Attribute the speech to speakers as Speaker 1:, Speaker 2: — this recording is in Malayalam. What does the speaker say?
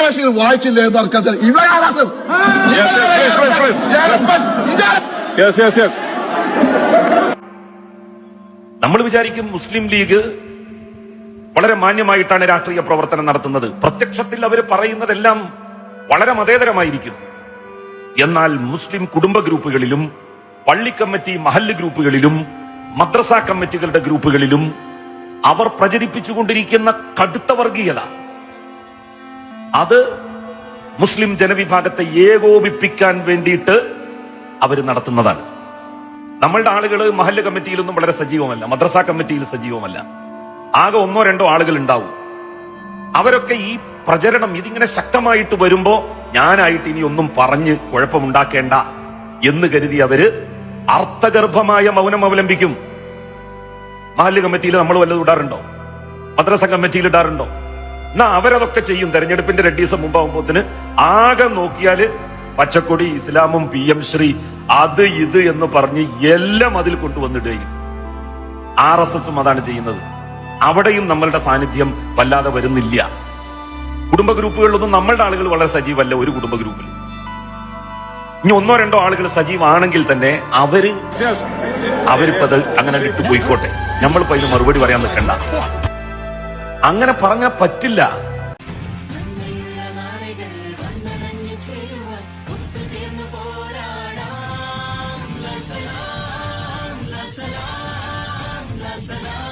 Speaker 1: പ്രേക്ഷകർ വായിച്ചില്ലേ എന്ന് ആൾക്കാർ
Speaker 2: നമ്മൾ വിചാരിക്കും മുസ്ലിം ലീഗ് വളരെ മാന്യമായിട്ടാണ് രാഷ്ട്രീയ പ്രവർത്തനം നടത്തുന്നത്. പ്രത്യക്ഷത്തിൽ അവർ പറയുന്നതെല്ലാം വളരെ മതേതരമായിരിക്കും. എന്നാൽ മുസ്ലിം കുടുംബ ഗ്രൂപ്പുകളിലും പള്ളി കമ്മിറ്റി മഹല്ല് ഗ്രൂപ്പുകളിലും മദ്രസ കമ്മിറ്റികളുടെ ഗ്രൂപ്പുകളിലും അവർ പ്രചരിപ്പിച്ചുകൊണ്ടിരിക്കുന്ന കടുത്ത വർഗീയത, അത് മുസ്ലിം ജനവിഭാഗത്തെ ഏകോപിപ്പിക്കാൻ വേണ്ടിയിട്ട് അവർ നടത്തുന്നതാണ്. നമ്മളുടെ ആളുകൾ മഹല്ല് കമ്മിറ്റിയിലൊന്നും വളരെ സജീവമല്ല, മദ്രസ കമ്മിറ്റിയിൽ സജീവമല്ല. ആകെ 1-2 ആളുകൾ ഉണ്ടാവും. അവരൊക്കെ ഈ പ്രചരണം ഇതിങ്ങനെ ശക്തമായിട്ട് വരുമ്പോ ഞാനായിട്ട് ഇനി ഒന്നും പറഞ്ഞ് കുഴപ്പമുണ്ടാക്കേണ്ട എന്ന് കരുതി അവര് അർത്ഥഗർഭമായ മൗനം അവലംബിക്കും. മഹല്ല് കമ്മിറ്റിയിൽ നമ്മൾ വല്ലതും ഇടാറുണ്ടോ? മദ്രസ കമ്മിറ്റിയിൽ ഇടാറുണ്ടോ? എന്നാ അവരതൊക്കെ ചെയ്യും. തെരഞ്ഞെടുപ്പിന്റെ 2 ദിവസം മുമ്പാകുമ്പോത്തിന് ആകെ നോക്കിയാല് പച്ചക്കൊടി, ഇസ്ലാമും PM ശ്രീ, അത് ഇത് എന്ന് പറഞ്ഞ് എല്ലാം അതിൽ കൊണ്ടുവന്നിടുകയും. RSSും അതാണ് ചെയ്യുന്നത്. അവിടെയും നമ്മളുടെ സാന്നിധ്യം വല്ലാതെ വരുന്നില്ല. കുടുംബ ഗ്രൂപ്പുകളിലൊന്നും നമ്മളുടെ ആളുകൾ വളരെ സജീവല്ല. ഒരു കുടുംബ ഗ്രൂപ്പിൽ ഇനി 1-2 ആളുകൾ സജീവമാണെങ്കിൽ തന്നെ അവരിപ്പത് അങ്ങനെ ഇട്ട് പോയിക്കോട്ടെ, നമ്മളിപ്പോ അതിന് മറുപടി പറയാൻ നിൽക്കണ്ട. അങ്ങനെ പറഞ്ഞാൽ പറ്റില്ല.
Speaker 3: La